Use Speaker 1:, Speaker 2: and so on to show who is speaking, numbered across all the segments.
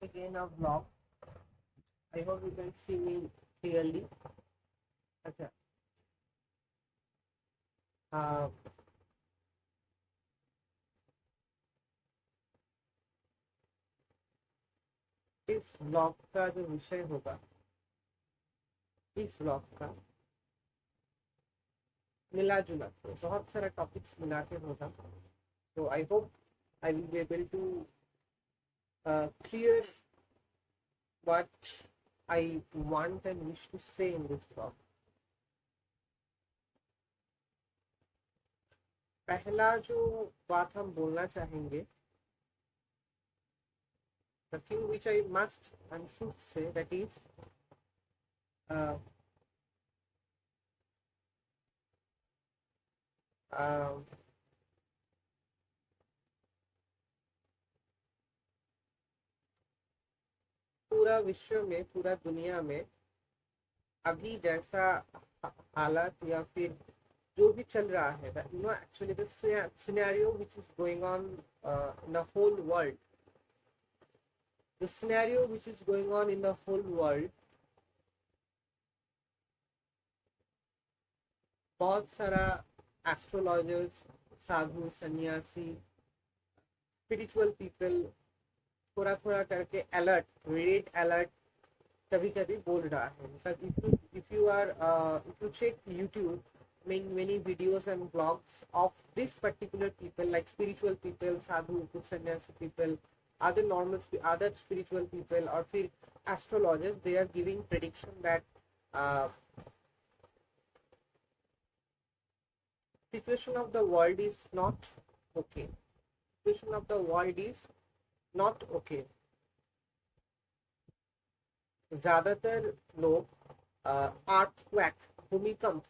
Speaker 1: again a vlog. I hope you can see me clearly. अच्छा, uh, इस vlog का जो विषय होगा, इस vlog का मिला जुला के बहुत सारा टॉपिक्स मिला के होगा. तो I hope I will be able to clear what I want and wish to say in this vlog. पहला जो बात हम बोलना चाहेंगे, the thing which I must and should say, that is uh, uh, पूरा विश्व में, पूरा दुनिया में अभी जैसा हालात या फिर जो भी चल रहा है, you know, actually the scenario which is going on in the whole world, the scenario which is going on in the whole world, बहुत सारा एस्ट्रोलॉजर्स, साधु, सन्यासी, स्पिरिचुअल पीपल थोड़ा थोड़ा करके अलर्ट, रेड अलर्ट कभी कभी बोल रहा है. मतलब if you are if you check YouTube, many videos and blogs of this particular people, like spiritual people, sadhu, sannyasi people, other spiritual people, or फिर astrologers, they are giving prediction that uh, situation of the world is not okay. Situation of the world is not okay. ज्यादातर लोग earthquake, भूमिकंप,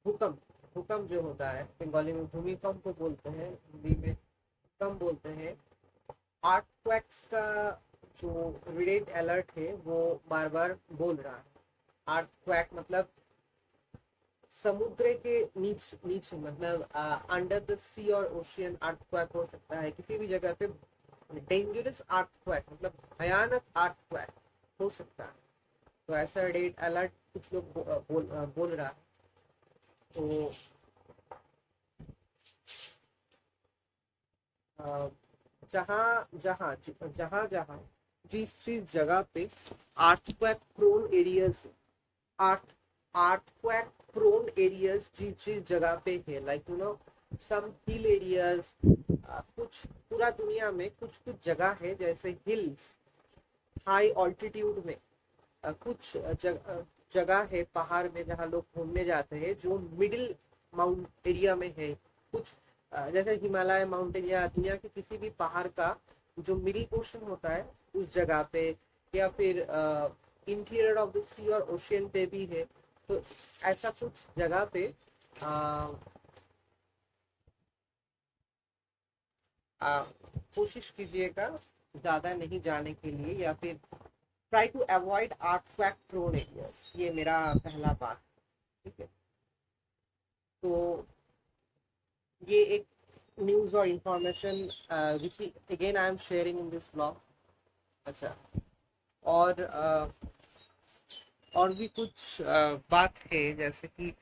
Speaker 1: भूकंप, भूकंप जो होता है, बंगाली में भूमिकंप को बोलते हैं, हिंदी में भूकंप बोलते हैं. अर्थक्वेक्स का जो रेड अलर्ट है वो बार बार बोल रहा है. अर्थक्वेक मतलब समुद्र के नीचे मतलब अंडर द सी और ओशियन अर्थक्वेक हो सकता है. किसी भी जगह पे डेंजरस अर्थक्वेक मतलब भयानक अर्थक्वेक हो सकता है. तो ऐसा रेड अलर्ट कुछ लोग बोल रहा है. तो जहाँ जहाँ जहाँ जहाँ जिस जगह पे earthquake prone areas, earthquake prone areas जिस जगह पे है, like you know some hill areas, कुछ पूरा दुनिया में कुछ कुछ जगह है जैसे हिल्स, हाई ऑल्टीट्यूड में कुछ जगह है पहाड़ में जहाँ लोग घूमने जाते हैं जो मिडिल माउंट एरिया में है. कुछ जैसे हिमालय माउंटेन या दुनिया के किसी भी पहाड़ का जो मिडिल पोर्शन होता है उस जगह पे, या फिर इंटीरियर ऑफ द सी और ओशियन पे भी है. तो ऐसा कुछ जगह पे कोशिश कीजिएगा ज़्यादा नहीं जाने के लिए, या फिर try to avoid earthquake prone areas. ये मेरा पहला बात. ठीक है, तो ये एक न्यूज़ और information again I am sharing in this blog. अच्छा, और और भी कुछ बात है जैसे कि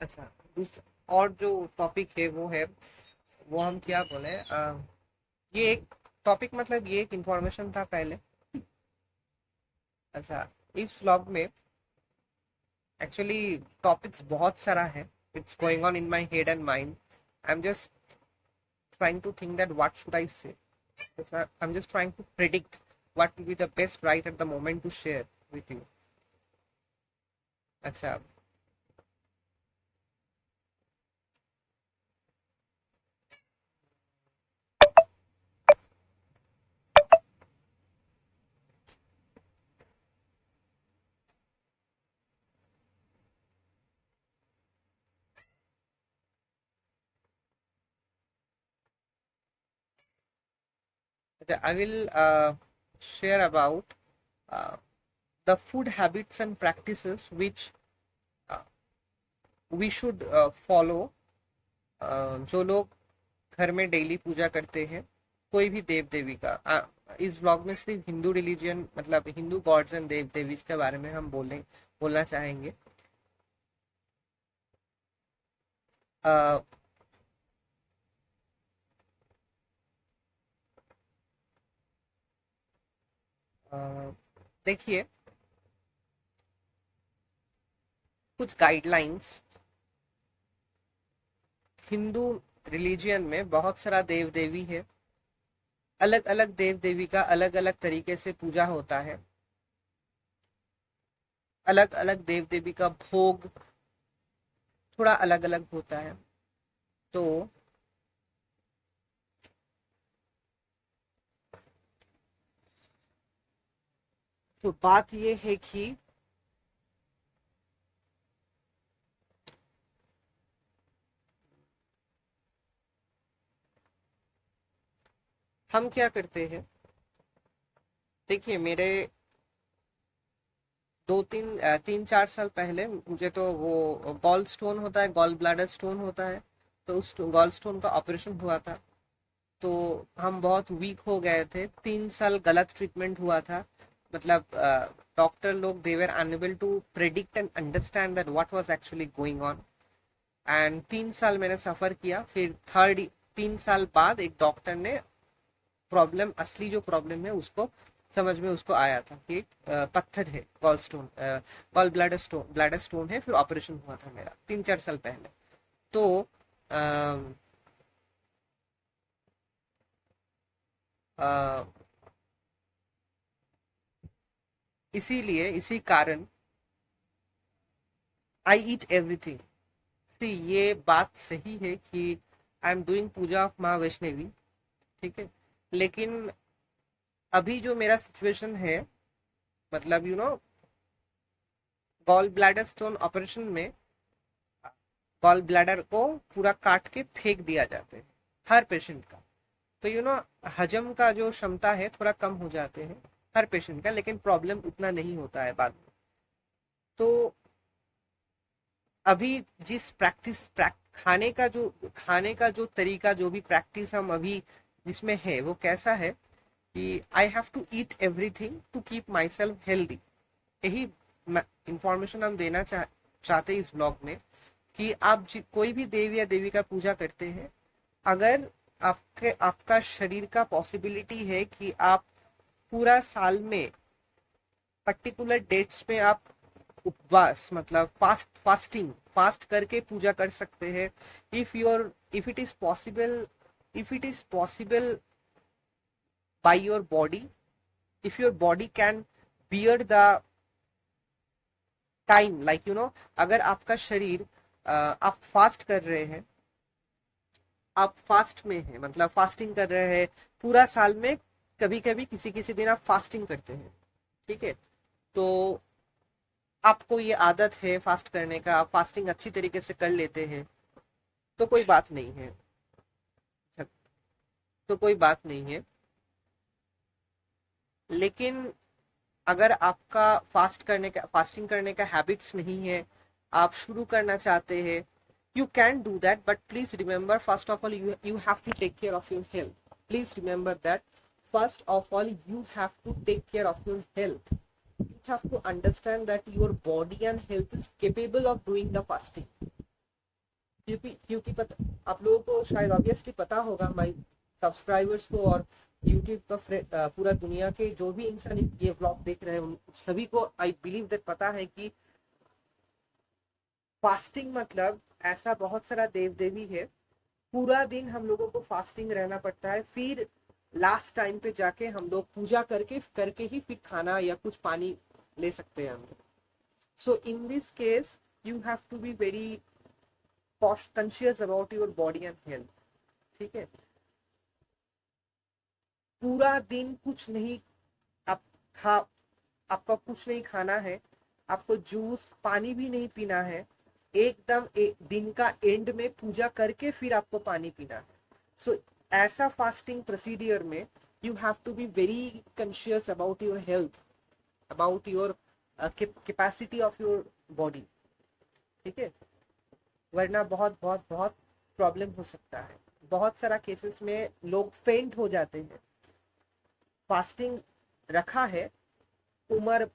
Speaker 1: अच्छा, और जो टॉपिक है वो हम क्या बोले, ये एक टॉपिक मतलब ये एक इंफॉर्मेशन था पहले. अच्छा, इस व्लॉग में एक्चुअली टॉपिक्स बहुत सारा है. It's going on in my head and mind. I am just trying to think that what should I say. I'm just trying to predict what will be the best right at the moment to share with you. अच्छा, I will share about uh, the food habits and practices which uh, we should follow जो लोग घर में daily पूजा करते हैं कोई भी देव देवी का, इस व्लॉग में सिर्फ हिंदू रिलीजियन मतलब हिंदू गॉड्स एंड देव देवीज के बारे में हम बोलना चाहेंगे। अ, अ, देखिए, कुछ गाइडलाइंस। हिंदू रिलीजियन में बहुत सारा देव देवी है, अलग अलग देव देवी का अलग अलग तरीके से पूजा होता है, अलग अलग देव देवी का भोग थोड़ा अलग अलग होता है। तो बात ये है कि हम क्या करते हैं। देखिए, मेरे 3-4 साल पहले मुझे तो वो गॉल स्टोन होता है, गॉल ब्लैडर स्टोन होता है, तो उस गॉल स्टोन का ऑपरेशन हुआ था। तो हम बहुत वीक हो गए थे, 3 साल गलत ट्रीटमेंट हुआ था। मतलब डॉक्टर लोग they were unable to predict and understand that what was actually going on. And 3 साल मैंने सफर किया, फिर 3 साल बाद एक डॉक्टर ने प्रॉब्लम, असली जो प्रॉब्लम है उसको समझ में उसको आया था कि पत्थर है, gall stone, gall bladder stone है। फिर ऑपरेशन हुआ था मेरा 3-4 साल पहले। तो अ, अ, इसीलिए इसी कारण आई ईट एवरीथिंग। सी, ये बात सही है कि I am doing puja of Maa Vaishnavi, ठीक है। लेकिन अभी जो मेरा सिचुएशन है, मतलब गॉल ब्लैडर स्टोन ऑपरेशन में गॉल ब्लैडर को पूरा काट के फेंक दिया जाता है हर पेशेंट का। तो हजम का जो क्षमता है थोड़ा कम हो जाते हैं हर पेशेंट का, लेकिन प्रॉब्लम उतना नहीं होता है बाद में। तो अभी जिस खाने का जो तरीका, जो भी प्रैक्टिस हम अभी जिसमें है वो कैसा है कि I have to eat everything to keep myself healthy. यही इंफॉर्मेशन हम चाहते हैं इस ब्लॉग में कि आप कोई भी देव या देवी का पूजा करते हैं, अगर आपका शरीर का पॉसिबिलिटी है कि आप पूरा साल में पर्टिकुलर डेट्स में आप उपवास मतलब फास्ट करके पूजा कर सकते हैं। If it is possible, if it is possible by your body, if your body can bear the time, like अगर आपका शरीर आप फास्ट कर रहे हैं, आप फास्ट में हैं मतलब फास्टिंग कर रहे हैं पूरा साल में, कभी कभी किसी किसी दिन आप फास्टिंग करते हैं, ठीक है। तो आपको ये आदत है फास्ट करने का, आप फास्टिंग अच्छी तरीके से कर लेते हैं, तो कोई बात नहीं है। अच्छा, तो कोई बात नहीं है। लेकिन अगर आपका फास्टिंग करने का हैबिट्स नहीं है, आप शुरू करना चाहते हैं, you can do that, but please remember, first of all, you have to take care of your health. Please remember that first of all you have to take care of your health. You have to understand that your body and health is capable of doing the fasting. क्योंकि आप लोगों को शायद obviously पता होगा, my subscribers को और YouTube का पूरा दुनिया के जो भी इंसान ये व्लॉग देख रहे हैं उन सभी को आई बिलीव दैट पता है कि फास्टिंग मतलब ऐसा बहुत सारा देव देवी है, पूरा दिन हम लोगों को फास्टिंग रहना पड़ता है, फिर लास्ट टाइम पे जाके हम लोग पूजा करके करके ही फिर खाना या कुछ पानी ले सकते हैं हम। So in this case you have to be very conscious about your body and health, ठीक है। पूरा दिन कुछ नहीं आप खा आपका कुछ नहीं खाना है, आपको जूस पानी भी नहीं पीना है, एकदम दिन का एंड में पूजा करके फिर आपको पानी पीना है। सो ऐसा फास्टिंग प्रोसीडियर में you have to be very conscious about your health, about your capacity of your body, ठीक है। वरना बहुत बहुत बहुत प्रॉब्लम हो सकता है। बहुत सारा केसेस में लोग फेंट हो जाते हैं। फास्टिंग रखा है, उम्र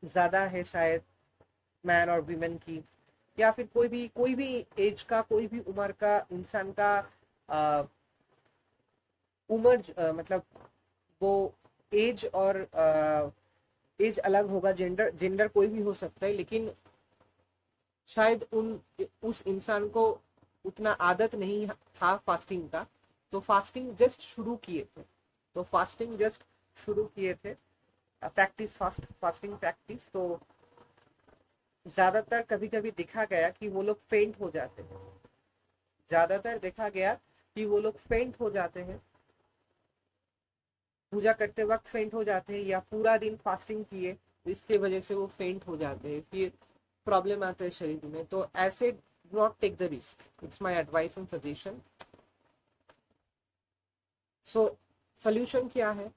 Speaker 1: ज्यादा है शायद मैन और वीमेन की, या फिर कोई भी एज का, कोई भी उम्र का इंसान का उम्र मतलब वो एज और एज अलग होगा, जेंडर जेंडर कोई भी हो सकता है, लेकिन शायद उस इंसान को उतना आदत नहीं था फास्टिंग का, तो फास्टिंग जस्ट शुरू किए थे। तो फास्टिंग जस्ट शुरू किए थे, प्रैक्टिस फास्टिंग प्रैक्टिस। तो ज्यादातर कभी कभी देखा गया कि वो लोग फेंट हो जाते हैं, ज्यादातर देखा गया कि वो लोग फेंट हो जाते हैं, पूजा करते वक्त फेंट हो जाते हैं, या पूरा दिन फास्टिंग किए तो इसके वजह से वो फेंट हो जाते हैं, फिर प्रॉब्लम आता है शरीर में। तो ऐसे not take the risk, it's my advice and suggestion. So solution क्या है?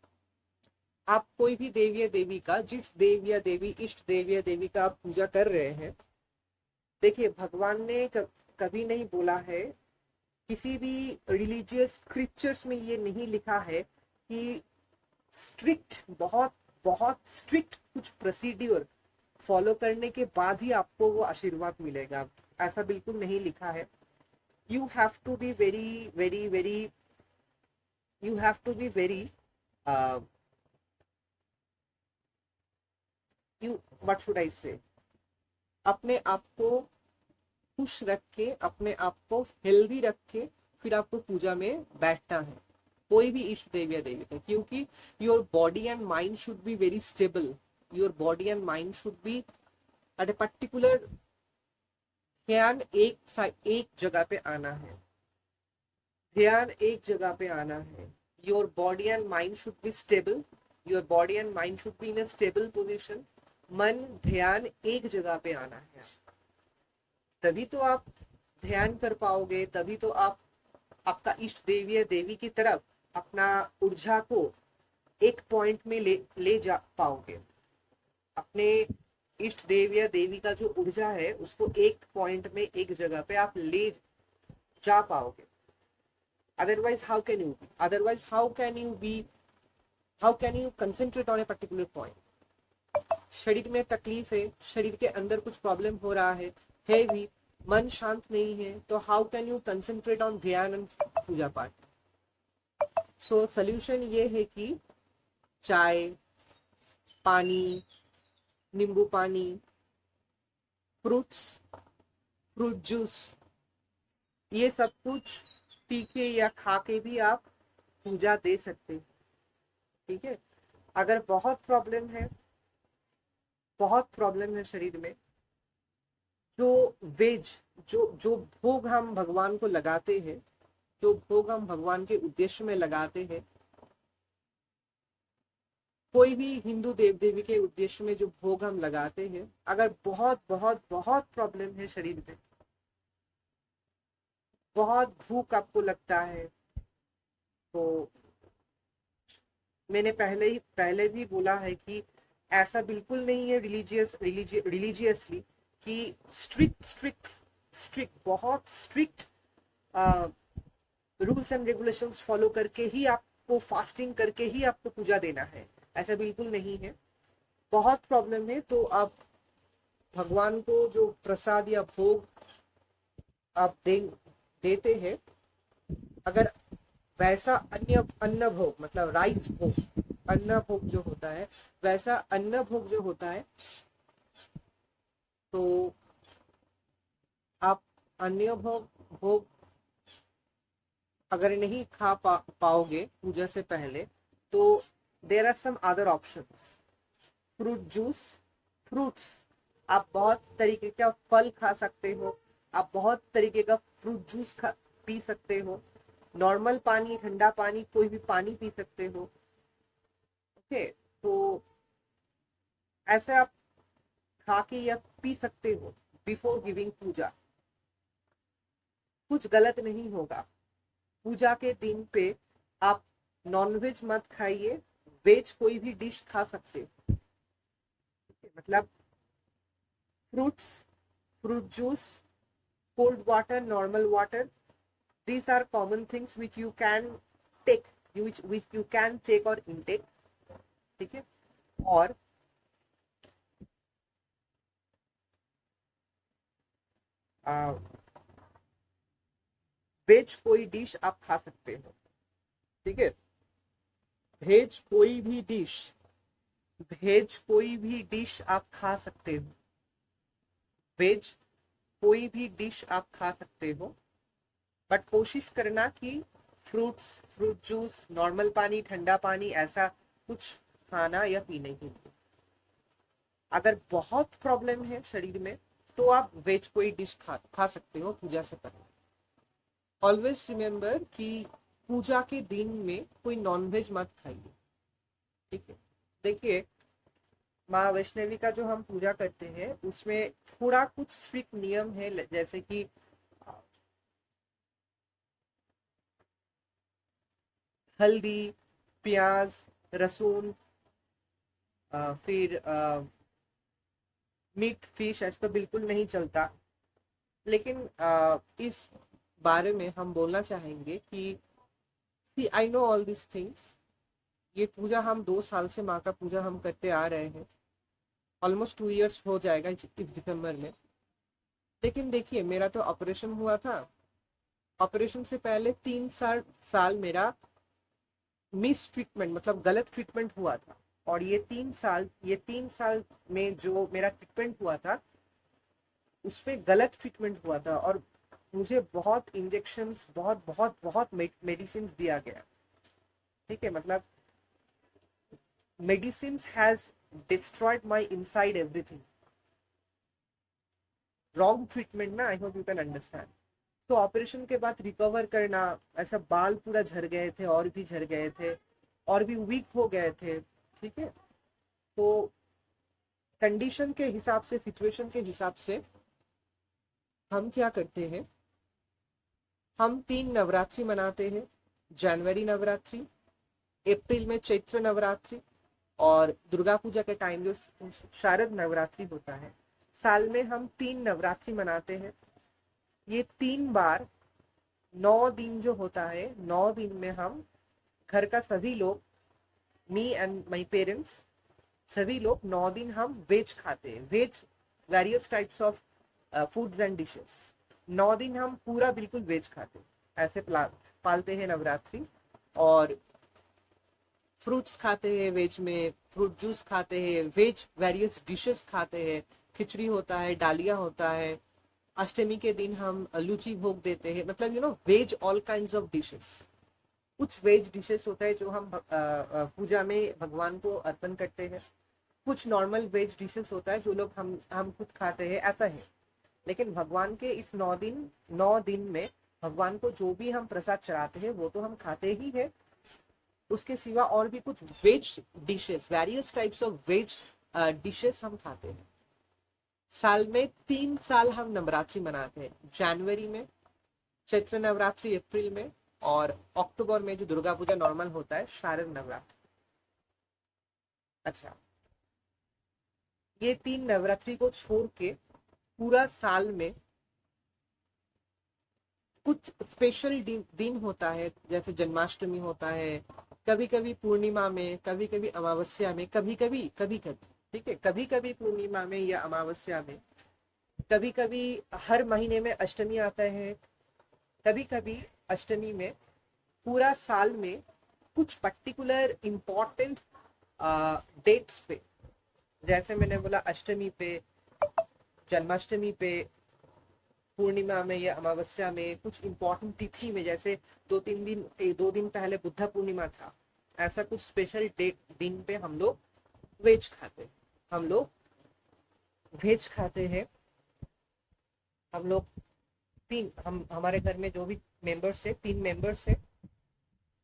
Speaker 1: आप कोई भी देवी या देवी का, जिस देव या देवी, इष्ट देव या देवी का आप पूजा कर रहे हैं, देखिए भगवान ने कभी नहीं बोला है, किसी भी रिलीजियस स्क्रिप्चर्स में ये नहीं लिखा है कि स्ट्रिक्ट, बहुत बहुत स्ट्रिक्ट कुछ प्रोसीड्यूर फॉलो करने के बाद ही आपको वो आशीर्वाद मिलेगा। ऐसा बिल्कुल नहीं लिखा है। You have to be very very very, you have to be very, you, what should I say, अपने आप को खुश रख के, अपने आप को हेल्दी रख के फिर आपको पूजा में बैठना है, कोई भी इष्ट देव या देवी का। क्योंकि your body and mind should be very stable, your body and mind should be at a particular, ध्यान एक जगह पे आना है, ध्यान एक जगह पे आना है। Your body and mind should be stable, your body and mind should be in a stable position. मन ध्यान एक जगह पे आना है, तभी तो आप ध्यान कर पाओगे, तभी तो आप आपका इष्ट देवी या देवी की तरफ अपना ऊर्जा को एक पॉइंट में ले जा पाओगे। अपने इष्ट देव या देवी का जो ऊर्जा है उसको एक पॉइंट में, एक जगह पे आप ले जा पाओगे। Otherwise how can you be, otherwise how can you be, how can you concentrate on a particular point? शरीर में तकलीफ है, शरीर के अंदर कुछ प्रॉब्लम हो रहा है भी, मन शांत नहीं है, तो how can you concentrate on ध्यान एंड पूजा पाठ? सो सोल्यूशन ये है कि चाय, पानी, नींबू पानी, फ्रूट्स, फ्रूट जूस, ये सब कुछ पी के या खा के भी आप पूजा दे सकते हैं। ठीक है? अगर बहुत प्रॉब्लम है, बहुत प्रॉब्लम है शरीर में, जो वेज, जो जो भोग हम भगवान को लगाते हैं, जो भोग हम भगवान के उद्देश्य में लगाते हैं, कोई भी हिंदू देव देवी के उद्देश्य में जो भोग हम लगाते हैं, अगर बहुत बहुत बहुत प्रॉब्लम है शरीर में, बहुत भूख आपको लगता है, तो मैंने पहले भी बोला है कि ऐसा बिल्कुल नहीं है रिलीजियसली कि स्ट्रिक्ट स्ट्रिक्ट स्ट्रिक्ट, बहुत strict rules and regulations follow करके ही आपको, फास्टिंग करके ही आपको पूजा देना है, ऐसा बिल्कुल नहीं है। बहुत प्रॉब्लम है तो आप भगवान को जो प्रसाद या भोग आप देते हैं, अगर वैसा अन्न भोग, मतलब राइस भोग, अन्न भोग जो होता है, वैसा अन्न भोग जो होता है, तो आप अन्य भोग अगर नहीं खा पाओगे पूजा से पहले, तो there are some other options. Fruit juice, fruits, आप बहुत तरीके का फल खा सकते हो, आप बहुत तरीके का फ्रूट जूस पी सकते हो, नॉर्मल पानी, ठंडा पानी, कोई भी पानी पी सकते हो। ओके, तो ऐसे आप खा के या पी सकते हो बिफोर गिविंग पूजा, कुछ गलत नहीं होगा। पूजा के दिन पे आप नॉनवेज मत खाइए, वेज कोई भी डिश खा सकते हो। मतलब fruits, fruit juice, cold water, normal water, these are common things which you can take, which you can take or intake. ठीक है, और वेज कोई डिश आप खा सकते हो, ठीक है, वेज कोई भी डिश, वेज कोई भी डिश आप खा सकते हो, वेज कोई भी डिश आप खा सकते हो, बट कोशिश करना कि फ्रूट्स, फ्रूट जूस, नॉर्मल पानी, ठंडा पानी, ऐसा कुछ खाना या पीने के लिए। अगर बहुत प्रॉब्लम है शरीर में तो आप वेज कोई डिश खा सकते हो पूजा से पहले। ऑलवेज रिमेम्बर कि पूजा के दिन में कोई नॉनवेज मत खाइए, ठीक है। देखिए, माँ वैष्णवी का जो हम पूजा करते हैं उसमें थोड़ा कुछ स्ट्रिक्ट नियम है, जैसे कि हल्दी, प्याज, लहसुन, फिर मीट, फिश ऐसा तो बिल्कुल नहीं चलता। लेकिन इस बारे में हम बोलना चाहेंगे कि see I know all this things, ये पूजा हम 2 साल से, माँ का पूजा हम करते आ रहे हैं, ऑलमोस्ट 2 इयर्स हो जाएगा इस दिसंबर में। लेकिन देखिए, मेरा तो ऑपरेशन हुआ था, ऑपरेशन से पहले 3 साल मेरा मिस ट्रीटमेंट, मतलब गलत ट्रीटमेंट हुआ था। और ये 3 साल में जो मेरा ट्रीटमेंट हुआ था उसमें गलत ट्रीटमेंट हुआ था, और मुझे बहुत इंजेक्शंस, बहुत बहुत बहुत मेडिसिन दिया गया, ठीक है। मतलब medicine has destroyed my inside everything, wrong treatment ना, I hope you can understand. तो ऑपरेशन के बाद रिकवर करना, ऐसा बाल पूरा झड़ गए थे, और भी झड़ गए थे, और भी वीक हो गए थे, ठीक है। तो कंडीशन के हिसाब से, सिचुएशन के हिसाब से हम क्या करते हैं, हम 3 नवरात्रि मनाते हैं। जनवरी नवरात्रि, अप्रैल में चैत्र नवरात्रि, और दुर्गा पूजा के टाइम जो शारद नवरात्रि होता है। साल में हम 3 नवरात्रि मनाते हैं। ये 3 बार 9 दिन जो होता है, 9 दिन में हम घर का सभी लोग, मी एंड माई पेरेंट्स, सभी लोग 9 दिन हम वेज खाते हैं, veg, various types of foods and dishes. 9 दिन हम पूरा बिल्कुल वेज खाते हैं, ऐसे पालते हैं नवरात्रि। और फ्रूट्स खाते हैं वेज में, फ्रूट जूस खाते हैं, वेज वेरियस डिशेस खाते हैं, खिचड़ी होता है, डालिया होता है। अष्टमी के दिन हम लूची भोग देते हैं, मतलब veg, all kinds of dishes. कुछ वेज डिशेस होता है जो हम पूजा में भगवान को अर्पण करते हैं, कुछ नॉर्मल वेज डिशेस होता है जो लोग हम खुद खाते हैं, ऐसा है। लेकिन भगवान के इस 9 दिन में भगवान को जो भी हम प्रसाद चढ़ाते हैं वो तो हम खाते ही है। उसके सिवा और भी कुछ veg dishes, various types of veg dishes हम खाते हैं। साल में 3 साल हम नवरात्रि मनाते हैं, जनवरी में, चैत्र नवरात्रि अप्रैल में, और अक्टूबर में जो दुर्गा पूजा नॉर्मल होता है, शारद नवरात्रि। अच्छा, ये 3 नवरात्रि को छोड़ के पूरा साल में कुछ स्पेशल दिन होता है, जैसे जन्माष्टमी होता है, कभी कभी पूर्णिमा में, कभी कभी अमावस्या में, कभी कभी, ठीक है, कभी कभी पूर्णिमा में या अमावस्या में, कभी कभी हर महीने में अष्टमी आता है, कभी कभी अष्टमी में। पूरा साल में कुछ पर्टिकुलर इम्पोर्टेंट डेट्स पे, जैसे मैंने बोला अष्टमी पे, जन्माष्टमी पे, पूर्णिमा में या अमावस्या में, कुछ इम्पोर्टेंट तिथि में, जैसे 2 दिन पहले बुद्ध पूर्णिमा था, ऐसा कुछ स्पेशल दिन पे हम लोग वेज खाते हैं। हम लोग वेज खाते हैं। हम लोग हम हमारे घर में जो भी मेंबर्स है, 3 मेंबर्स है,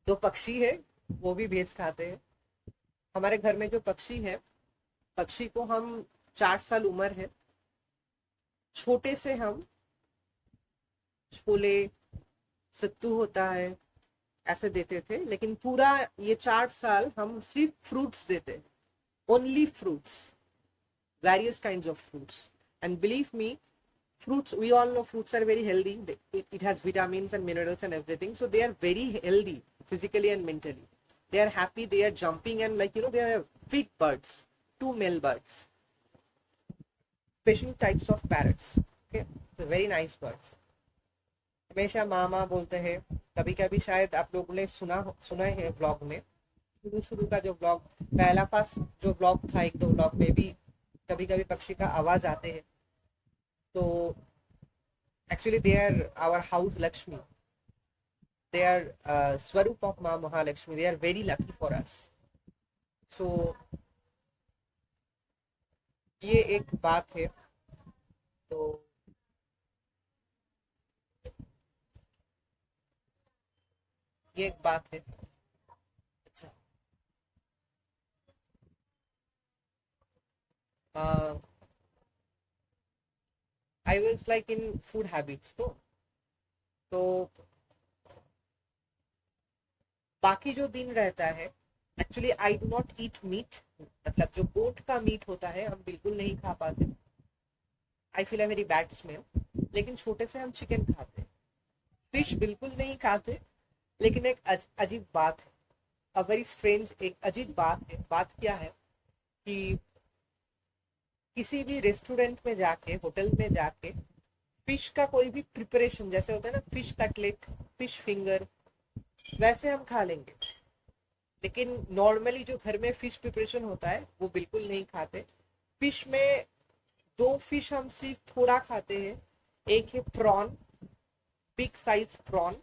Speaker 1: 2 पक्षी है, वो भी वेज खाते हैं। हमारे घर में जो पक्षी है, पक्षी को हम 4 साल उम्र है, छोटे से हम छोले, सत्तू होता है, ऐसे देते थे। लेकिन पूरा ये 4 साल हम सिर्फ फ्रूट्स देते हैं, only fruits, various kinds of fruits. And believe me, Fruits, we all know fruits are very healthy. It has vitamins and minerals and everything, so they are very healthy physically and mentally. They are happy, they are jumping, and like they are big birds, two male birds, special types of parrots. Okay, so very nice birds. हमेशा माँ माँ बोलते हैं. कभी कभी शायद आप लोगों ने सुना है ब्लॉग में, शुरू शुरू का जो ब्लॉग, पहला पास जो ब्लॉग था, एक दो ब्लॉग में भी कभी कभी पक्षी का आवाज आते हैं. तो actually they are our house Lakshmi. They are Swarup of Ma Mahalakshmi. They are very lucky for us. So ये एक बात है. तो ये एक बात है. अच्छा. uh, I was like in food habits. तो बाकी जो दिन रहता है, actually I do not eat meat. मतलब जो गोट का मीट होता है हम बिल्कुल नहीं खा पाते. I feel a very bad smell. लेकिन छोटे से हम चिकन खाते हैं, फिश बिल्कुल नहीं खाते. लेकिन एक अजीब बात है, अ वेरी स्ट्रेंज, एक अजीब बात है. बात क्या है कि किसी भी रेस्टोरेंट में जाके, होटल में जाके, फिश का कोई भी प्रिपरेशन, जैसे होता है ना फिश कटलेट, फिश फिंगर, वैसे हम खा लेंगे. लेकिन नॉर्मली जो घर में फिश प्रिपरेशन होता है वो बिल्कुल नहीं खाते. फिश में दो फिश हम सिर्फ थोड़ा खाते हैं. एक है प्रॉन, बिग साइज प्रॉन,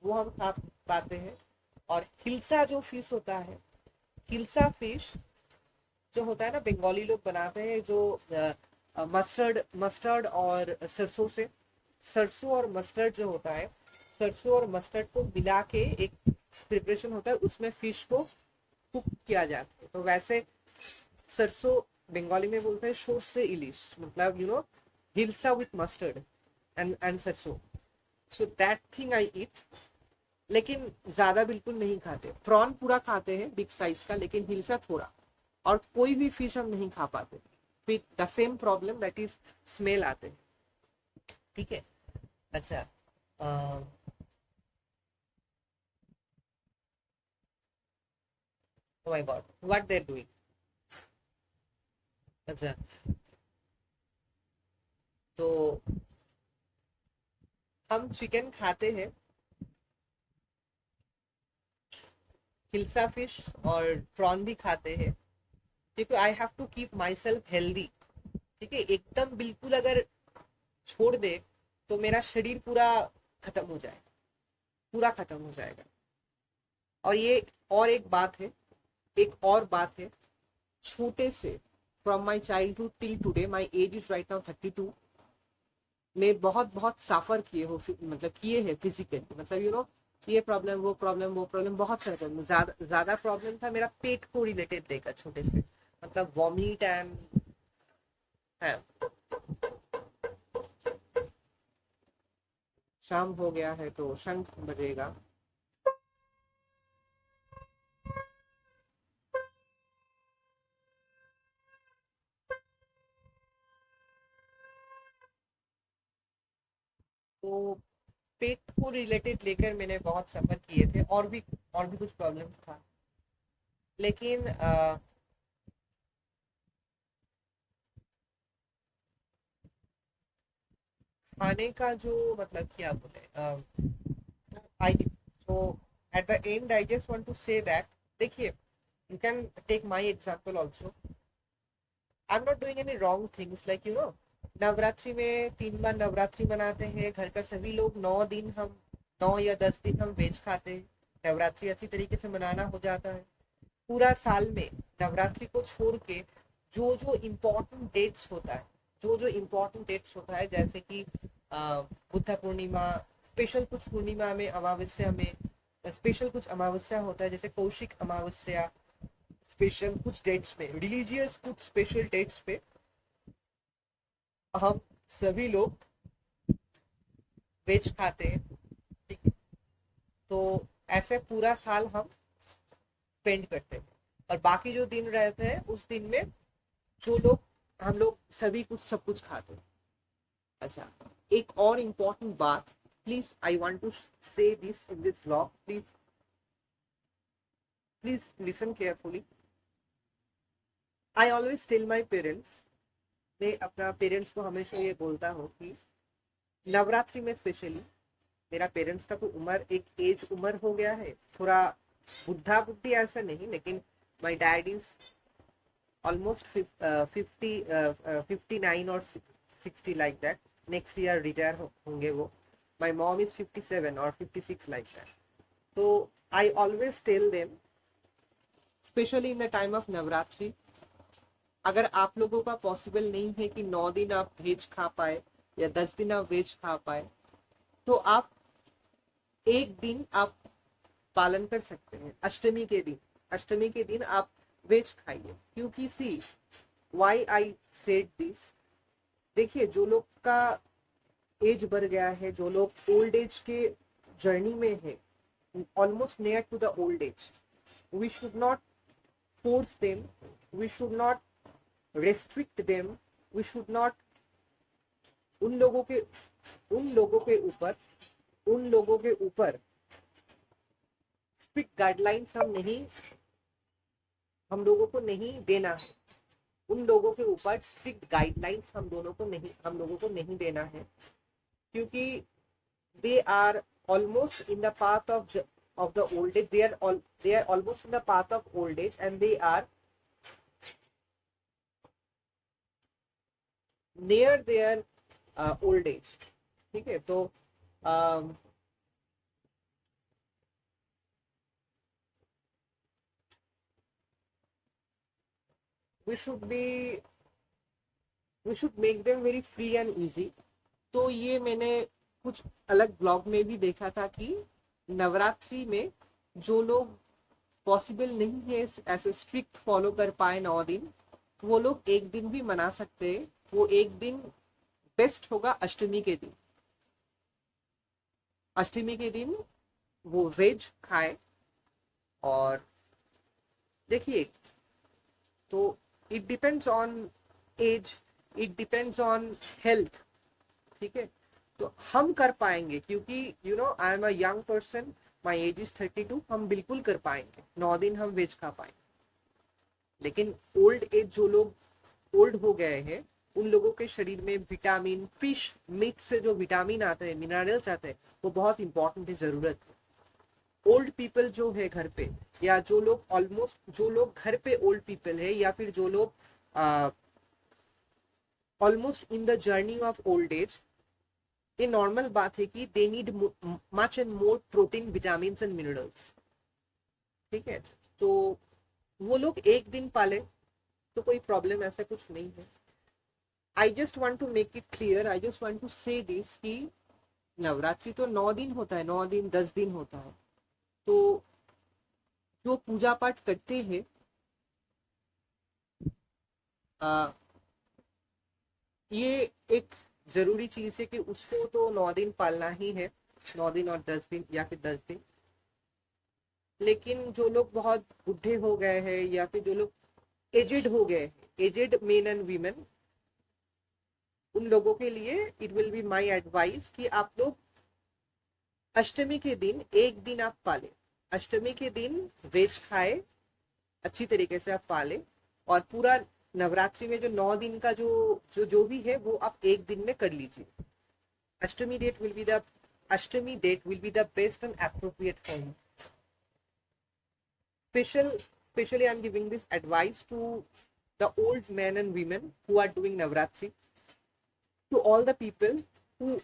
Speaker 1: वो हम खा पाते हैं. और हिल्सा जो फिश होता है, हिल्सा फिश जो होता है ना, बंगाली लोग बनाते हैं जो मस्टर्ड मस्टर्ड और सरसों से, सरसों और मस्टर्ड जो होता है, सरसों और मस्टर्ड को मिला के एक प्रिपरेशन होता है, उसमें फिश को कुक किया जाता है. तो वैसे सरसों बंगाली में बोलते हैं शोर से इलिश, मतलब हिल्सा विथ मस्टर्ड एंड सरसों. सो दैट थिंग आई ईट. लेकिन ज्यादा बिल्कुल नहीं खाते. प्रॉन पूरा खाते हैं बिग साइज का, लेकिन हिल्सा थोड़ा. और कोई भी फिश हम नहीं खा पाते. फिर the same problem, that is smell आते हैं. ठीक है. अच्छा. Oh my god, what they are doing. अच्छा. तो हम चिकन खाते हैं, हिल्सा फिश और प्रॉन भी खाते हैं, क्योंकि I have to keep myself healthy. ठीक है. एकदम बिल्कुल अगर छोड़ दे तो मेरा शरीर पूरा खत्म हो जाए, पूरा खत्म हो जाएगा. और ये और एक बात है, एक और बात है. छोटे से, from my childhood till today, my age is right now 32, मैं बहुत बहुत सफर किए हो, मतलब किए हैं फिजिकली. मतलब ये प्रॉब्लम, वो प्रॉब्लम, वो प्रॉब्लम, बहुत सारे प्रॉब्लम. ज्यादा ज्यादा प्रॉब्लम था मेरा पेट को रिलेटेड लेकर छोटे से, मतलब वॉमिट एंड है. शाम हो गया है तो शंख बजेगा. तो पेट को रिलेटेड लेकर मैंने बहुत सफर किए थे, और भी कुछ प्रॉब्लम था. लेकिन खाने का जो मतलब क्या बोले, I so at the end I just want to say that, देखिए, you can take my example also. I am not doing any wrong things, like Navratri में 3 बार नवरात्रि मनाते हैं घर का सभी लोग. 9 दिन हम, 9 या 10 दिन हम वेज खाते हैं. नवरात्रि अच्छी तरीके से मनाना हो जाता है. पूरा साल में नवरात्रि को छोड़ के जो जो इम्पोर्टेंट डेट्स होता है, जो जो इम्पोर्टेंट डेट्स होता है, जैसे कि बुद्ध पूर्णिमा, स्पेशल कुछ पूर्णिमा में, अमावस्या में स्पेशल कुछ अमावस्या होता है, जैसे कौशिक अमावस्या, स्पेशल कुछ डेट्स पे, रिलीजियस कुछ स्पेशल डेट्स पे हम सभी लोग वेज खाते हैं. ठीक है. तो ऐसे पूरा साल हम स्पेंड करते हैं. और बाकी जो दिन रहते हैं उस दिन में जो लोग, हम लोग सभी कुछ सब कुछ खाते हैं. अच्छा, एक और इम्पोर्टेंट बात, please I want to say this in this blog, please please listen carefully. I always tell my parents, मैं अपना पेरेंट्स को हमेशा ये बोलता हूँ कि नवरात्रि में स्पेशली, मेरा पेरेंट्स का तो उम्र एक एज उम्र हो गया है, थोड़ा बुढ़ा बुढ़ी ऐसा नहीं, लेकिन माई डैड इज ऑलमोस्ट 59 और 60 like that, next year retire होंगे वो। माई मॉम इज 57 और 56 लाइक दैट। तो I always tell them, specially in the time of Navratri, अगर आप लोगों का पॉसिबल नहीं है कि 9 दिन आप वेज खा पाए या 10 दिन आप वेज खा पाए, तो आप एक दिन आप पालन कर सकते हैं, अष्टमी के दिन। अष्टमी के दिन आप वेज खाइए, क्योंकि सी वाई आई सेड दिस, देखिए जो लोग का एज बढ़ गया है, जो लोग ओल्ड एज के जर्नी में है, almost near to the old age, we should not force them, we should not restrict them, we should not उन लोगों के उन लोगों के ऊपर उन लोगों के ऊपर स्ट्रिक्ट गाइडलाइंस हम लोगों को नहीं देना है। उन लोगों के ऊपर स्ट्रिक्ट गाइडलाइंस हम लोगों को नहीं देना है, क्योंकि they are almost in the path of the old age, they are almost in the path of old age, and they are near their old age। ठीक है, तो we should be we should make them very free and easy। तो ये मैंने कुछ अलग blog में भी देखा था कि नवरात्रि में जो लोग पॉसिबल नहीं है ऐसे स्ट्रिक्ट फॉलो कर पाए 9 दिन, वो लोग एक दिन भी मना सकते हैं। वो एक दिन बेस्ट होगा अष्टमी के दिन। अष्टमी के दिन वो वेज खाए, और देखिए, तो it depends on age, it depends on health. ठीक है, तो हम कर पाएंगे, क्योंकि I am a young person, my age is 32, हम बिल्कुल कर पाएंगे, 9 दिन हम वेज खा पाएंगे। लेकिन ओल्ड एज जो लोग ओल्ड हो गए हैं, उन लोगों के शरीर में विटामिन, फिश मीट से जो विटामिन आते हैं, मिनरल्स आते हैं, वो बहुत इंपॉर्टेंट है, जरूरत है। ओल्ड पीपल जो है घर पे, या जो लोग घर पे ओल्ड पीपल है, या फिर जो लोग almost in the journey of old age, ये नॉर्मल बात है कि they need much and more protein, vitamin and minerals. ठीक है, तो वो लोग एक दिन पाले तो कोई प्रॉब्लम ऐसा कुछ नहीं है। I just want to make it clear, I just want to say this कि नवरात्रि तो 9 दिन होता है, 9 दिन 10 दिन होता है। तो जो पूजा पाठ करते हैं, ये एक जरूरी चीज है कि उसको तो 9 दिन पालना ही है, 9 दिन और 10 दिन, या फिर 10 दिन। लेकिन जो लोग बहुत बुढ़े हो गए हैं, या फिर जो लोग एजेड हो गए, एजेड मेन एंड वीमेन, उन लोगों के लिए it will be my advice कि आप लोग अष्टमी के दिन एक दिन आप पाले, अष्टमी के दिन वेज खाए, अच्छी तरीके से आप पाले, और पूरा नवरात्रि में जो 9 दिन का जो भी है, वो आप एक दिन में कर लीजिए। Ashtami date will be the Ashtami date will be the best and appropriate for you. Especially I'm giving this advice to the old men and women who are doing Navratri, to all the people who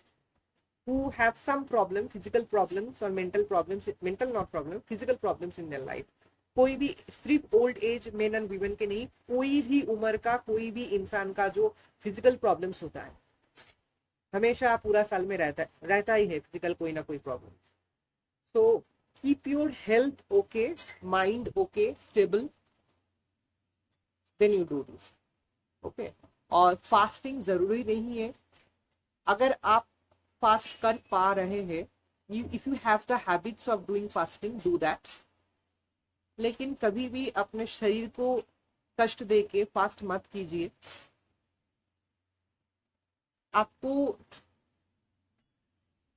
Speaker 1: have some problem, physical problems or mental problems, mental not problem, physical problems in their life। कोई भी, सिर्फ old age main and women के नहीं, कोई भी उम्र का कोई भी इंसान का जो फिजिकल प्रॉब्लम्स होता है, हमेशा पूरा साल में रहता ही है फिजिकल कोई ना कोई प्रॉब्लम। तो keep your health okay, mind okay, stable, then you do this। okay, और फास्टिंग जरूरी नहीं है। अगर आप फास्ट कर पा रहे हैं, if you have the habits of doing fasting, do that. लेकिन कभी भी अपने शरीर को कष्ट दे के फास्ट मत कीजिए। आपको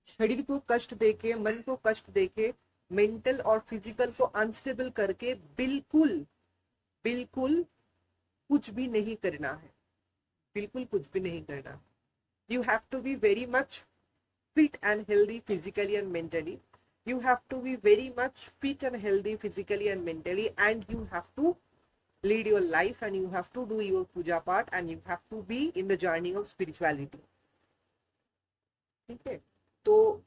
Speaker 1: शरीर को कष्ट देके, मन को कष्ट देके, मेंटल और फिजिकल को अनस्टेबल करके बिल्कुल बिल्कुल कुछ भी नहीं करना है, बिल्कुल कुछ भी नहीं करना। You have to be very much fit and healthy physically and mentally. You have to be very much fit and healthy physically and mentally, and you have to lead your life, and you have to do your puja part, and you have to be in the journey of spirituality. ठीक है, तो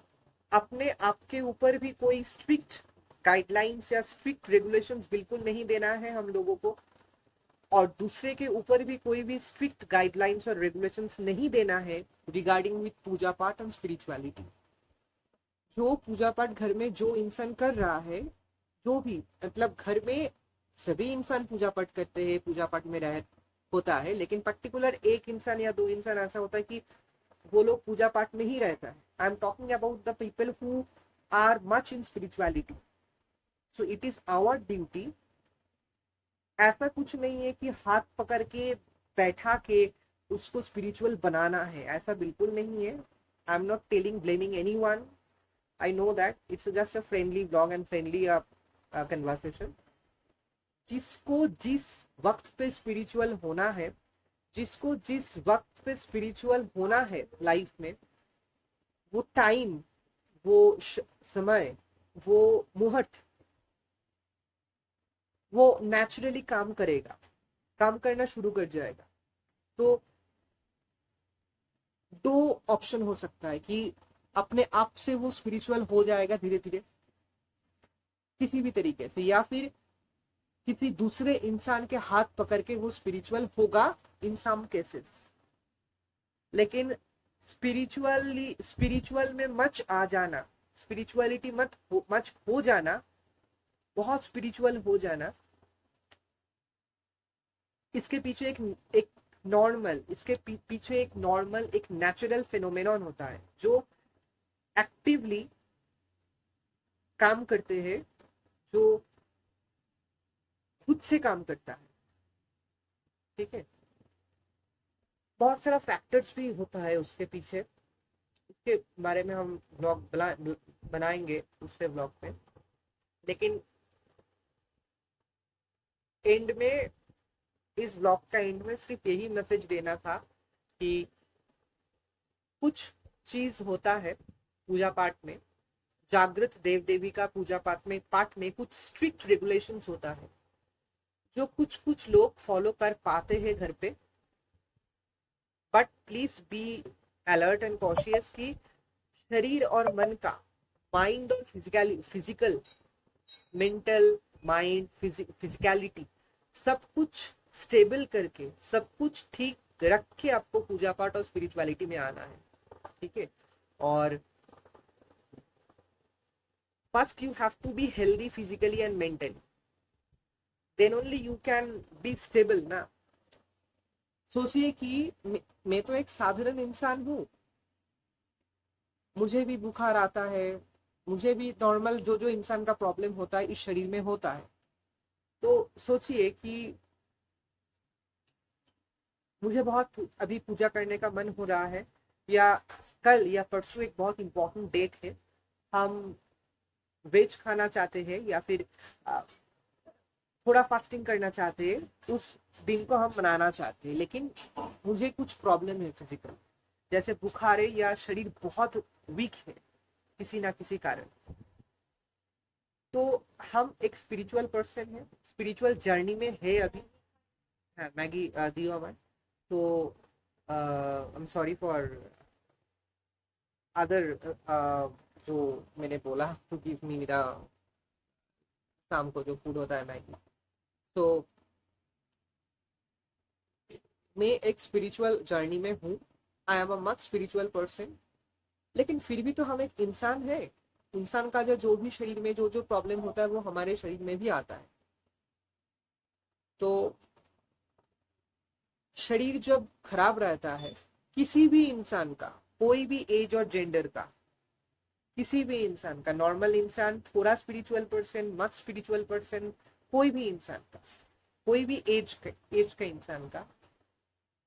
Speaker 1: अपने आप के ऊपर भी कोई strict guidelines या स्ट्रिक्ट रेगुलेशंस बिल्कुल नहीं देना है हम लोगों को, और दूसरे के ऊपर भी कोई भी स्ट्रिक्ट गाइडलाइंस और रेगुलेशंस नहीं देना है रिगार्डिंग विथ पूजा पाठ एंड स्पिरिचुअलिटी। जो पूजा पाठ घर में जो इंसान कर रहा है, जो भी मतलब घर में सभी इंसान पूजा पाठ करते हैं, पूजा पाठ में रह होता है, लेकिन पर्टिकुलर एक इंसान या दो इंसान ऐसा होता है कि वो लोग पूजा पाठ में ही रहता है। I am talking about the people who are much in spirituality. So it is our duty, ऐसा कुछ नहीं है कि हाथ पकड़ के बैठा के उसको स्पिरिचुअल बनाना है, ऐसा बिल्कुल नहीं है। I am not telling blaming anyone, I know that it's just a friendly vlog and friendly conversation. जिसको जिस वक्त पे स्पिरिचुअल होना है, जिसको जिस वक्त पे स्पिरिचुअल होना है लाइफ में, वो टाइम, वो समय, वो मुहूर्त, वो नेचुरली काम करेगा, काम करना शुरू कर जाएगा। तो दो ऑप्शन हो सकता है कि अपने आप से वो स्पिरिचुअल हो जाएगा धीरे धीरे किसी भी तरीके से, या फिर किसी दूसरे इंसान के हाथ पकड़ के वो स्पिरिचुअल होगा इन सम केसेस। लेकिन स्पिरिचुअल में मच आ जाना, स्पिरिचुअलिटी मच हो जाना, बहुत स्पिरिचुअल हो जाना, इसके पीछे एक नॉर्मल, इसके पीछे एक नॉर्मल, एक नेचुरल फिनोमेनन होता है जो एक्टिवली काम करते हैं, जो खुद से काम करता है। ठीक है, बहुत सारा फैक्टर्स भी होता है उसके पीछे, इसके बारे में हम ब्लॉग बनाएंगे दूसरे ब्लॉग में। लेकिन एंड में, इस ब्लॉग का एंड में सिर्फ यही मैसेज देना था कि कुछ चीज होता है पूजा पाठ में, जागृत देव देवी का पूजा पाठ में कुछ स्ट्रिक्ट रेगुलेशंस होता है जो कुछ कुछ लोग फॉलो कर पाते हैं घर पे। But please be alert and cautious कि शरीर और मन का, माइंड और फिजिकल, मेंटल, माइंड, फिजिकलिटी, सब कुछ स्टेबल करके, सब कुछ ठीक रख के आपको पूजा पाठ और स्पिरिचुअलिटी में आना है। ठीक है, और first you have to be healthy physically and mentally, then only you can be stable ना। सोचिए कि मैं तो एक साधारण इंसान हूँ, मुझे भी बुखार आता है, मुझे भी नॉर्मल जो जो इंसान का प्रॉब्लम होता है इस शरीर में होता है। तो सोचिए कि मुझे बहुत अभी पूजा करने का मन हो रहा है, या कल या परसों एक बहुत इंपॉर्टेंट डेट है, हम वेज खाना चाहते हैं या फिर थोड़ा फास्टिंग करना चाहते हैं, उस दिन को हम मनाना चाहते हैं, लेकिन मुझे कुछ प्रॉब्लम है फिजिकल, जैसे बुखार है या शरीर बहुत वीक है किसी ना किसी कारण। तो हम एक स्पिरिचुअल पर्सन है, स्पिरिचुअल जर्नी में है अभी। हाँ, मैगी दियो हमें। तो I am sorry for other जो मैंने बोला टू गिव मी मेरा शाम को जो फूड होता है मैगी। तो मैं एक स्पिरिचुअल जर्नी में हूँ, आई am a much spiritual person, लेकिन फिर भी तो हम एक इंसान है। इंसान का जो जो भी शरीर में जो जो प्रॉब्लम होता है वो हमारे शरीर में भी आता है। तो शरीर जब खराब रहता है किसी भी इंसान का, कोई भी एज और जेंडर का, किसी भी इंसान का, नॉर्मल इंसान, थोड़ा spiritual person, much spiritual person, कोई भी इंसान का, कोई भी एज का इंसान का,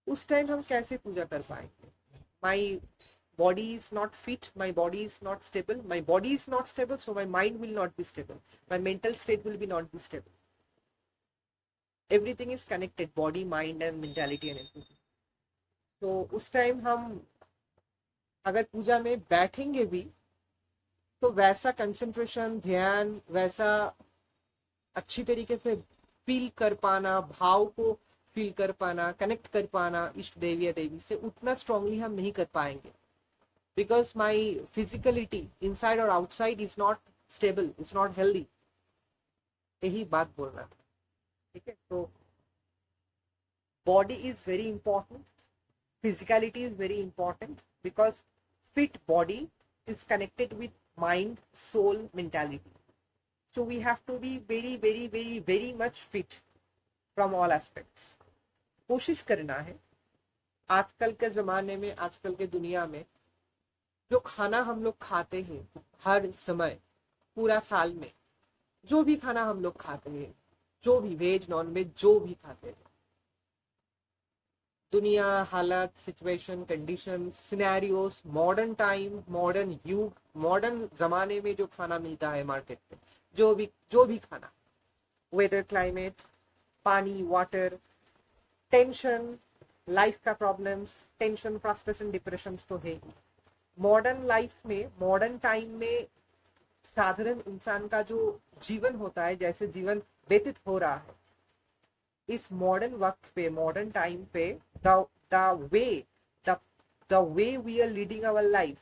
Speaker 1: उस टाइम हम कैसे पूजा कर पाएंगे? my body is not fit, my body is not stable, my body is not stable, so my mind will not be stable, my mental state will be not be stable. Everything is connected, body, mind and mentality and everything. तो उस time हम अगर पूजा में बैठेंगे भी तो वैसा concentration, ध्यान, वैसा अच्छी तरीके से फील कर पाना, भाव को फील कर पाना, कनेक्ट कर पाना इष्ट देवी या देवी से उतना स्ट्रांगली हम नहीं कर पाएंगे, बिकॉज माई फिजिकलिटी इनसाइड और outside is not stable, is not healthy. यही बात बोलना था। ठीक है, तो body is very important, physicality is very important because fit body is connected with mind, soul, mentality. So we have to be very very very very much fit from all aspects. कोशिश करना है आजकल के ज़माने में, आजकल के दुनिया में जो खाना हम लोग खाते हैं हर समय पूरा साल में, जो भी खाना हम लोग खाते हैं, जो भी वेज नॉन वेज जो भी खाते हैं, दुनिया, हालत, situation, condition, scenarios, modern time, modern युग, मॉडर्न जमाने में जो खाना मिलता है मार्केट में, जो भी खाना, वेदर, क्लाइमेट, पानी, वाटर, टेंशन, लाइफ का प्रॉब्लम्स, टेंशन, फ्रस्ट्रेशन, डिप्रेशन तो है ही। मॉडर्न लाइफ में, मॉडर्न टाइम में साधारण इंसान का जो जीवन होता है, जैसे जीवन व्यतीत हो रहा है इस मॉडर्न वक्त पे, मॉडर्न टाइम पे, the way the the way we are leading our life,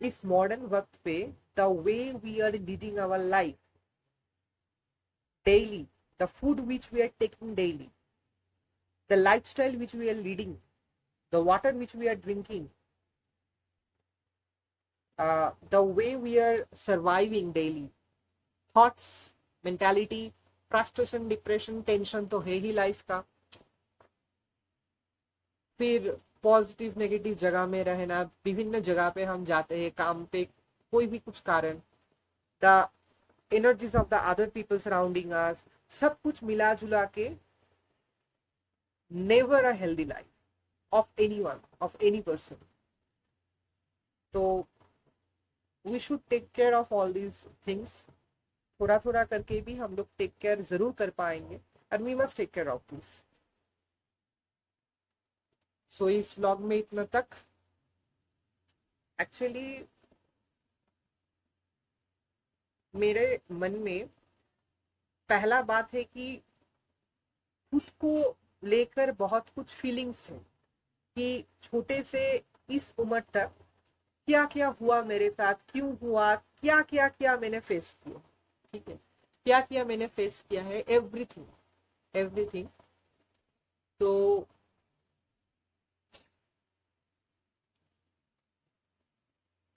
Speaker 1: इस मॉडर्न वक्त पे the way we are leading our life daily, the food which we are taking daily, the lifestyle which we are leading, the water which we are drinking, the way we are surviving daily, thoughts, mentality, frustration, depression, tension तो है ही life का। फिर positive negative जगह में रहना, विभिन्न जगह पे हम जाते हैं काम पे, कोई भी कुछ कारण, the energies of the other people surrounding us, सब कुछ मिला जुला के never a healthy life of anyone, of any person. तो we should take care of all these things. थोड़ा थोड़ा करके भी हम लोग टेक केयर जरूर कर पाएंगे, and we must take care of this. So इस व्लॉग में इतना तक। एक्चुअली मेरे मन में पहला बात है कि खुद को लेकर बहुत कुछ फीलिंग्स है कि छोटे से इस उम्र तक क्या क्या हुआ मेरे साथ, क्यों हुआ, क्या क्या क्या मैंने फेस किया। ठीक है, क्या क्या मैंने फेस किया है, एवरीथिंग एवरीथिंग। तो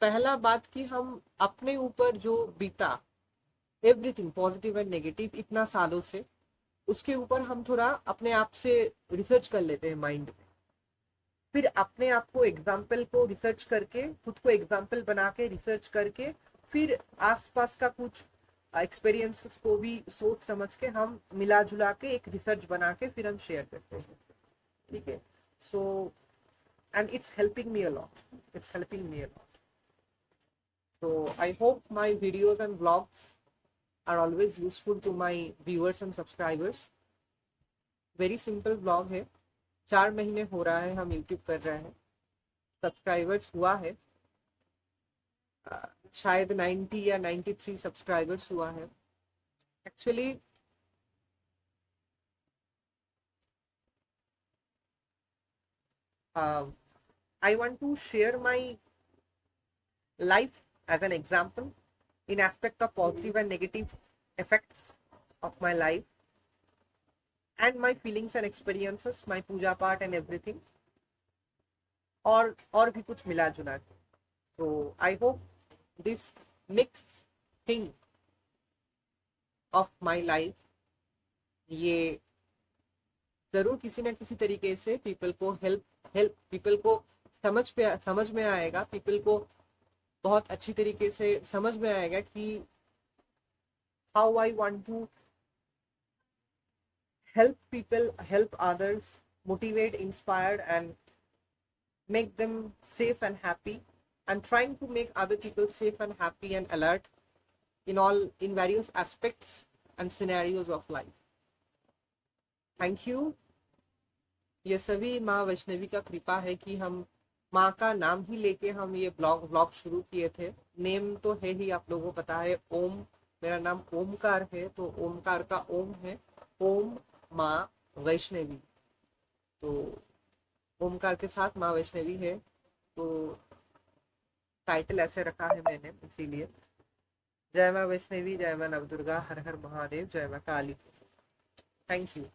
Speaker 1: पहला बात कि हम अपने ऊपर जो बीता, एवरीथिंग पॉजिटिव एंड नेगेटिव इतना सालों से, उसके ऊपर हम थोड़ा अपने आप से रिसर्च कर लेते हैं माइंड में। फिर अपने आप को एग्जाम्पल को रिसर्च करके, खुद को एग्जाम्पल बना के रिसर्च करके, फिर आसपास का कुछ एक्सपीरियंसेस को भी सोच समझ के हम मिला जुला के एक रिसर्च बना के फिर हम शेयर करते हैं। ठीक है, so and it's helping me a lot, it's helping me a lot. So I hope my videos and vlogs are always useful to my viewers and subscribers. Very simple vlog है, 4 महीने हो रहा है हम YouTube कर रहे हैं, subscribers हुआ है शायद 90 या 93 सब्सक्राइबर्स हुआ है। Actually I want to share my life as an example in aspect of positive and negative effects of my life and my feelings and experiences, my puja part and everything, और भी कुछ मिला जुला के। So I hope this mixed thing of my life ये जरूर किसी न किसी तरीके से पीपल को हेल्प पीपल को समझ में आएगा, पीपल को बहुत अच्छी तरीके से समझ में आएगा कि how I want to help people, help others, motivate, inspire and make them safe and happy. I'm trying to make other people safe and happy and alert in various aspects and scenarios of life. Thank you. ये सभी माँ वैष्णवी का कृपा है कि हम माँ का नाम ही लेके हम ये ब्लॉग शुरू किए थे. नेम तो है ही, आप लोगों को पता है, ओम. मेरा नाम ओमकार है, तो ओमकार का ओम है. ओम माँ वैष्णवी, तो ओमकार के साथ माँ वैष्णवी है, तो टाइटल ऐसे रखा है मैंने इसीलिए. जय माँ वैष्णवी, जय माँ नवदुर्गा, हर हर महादेव, जय माँ काली. Thank you.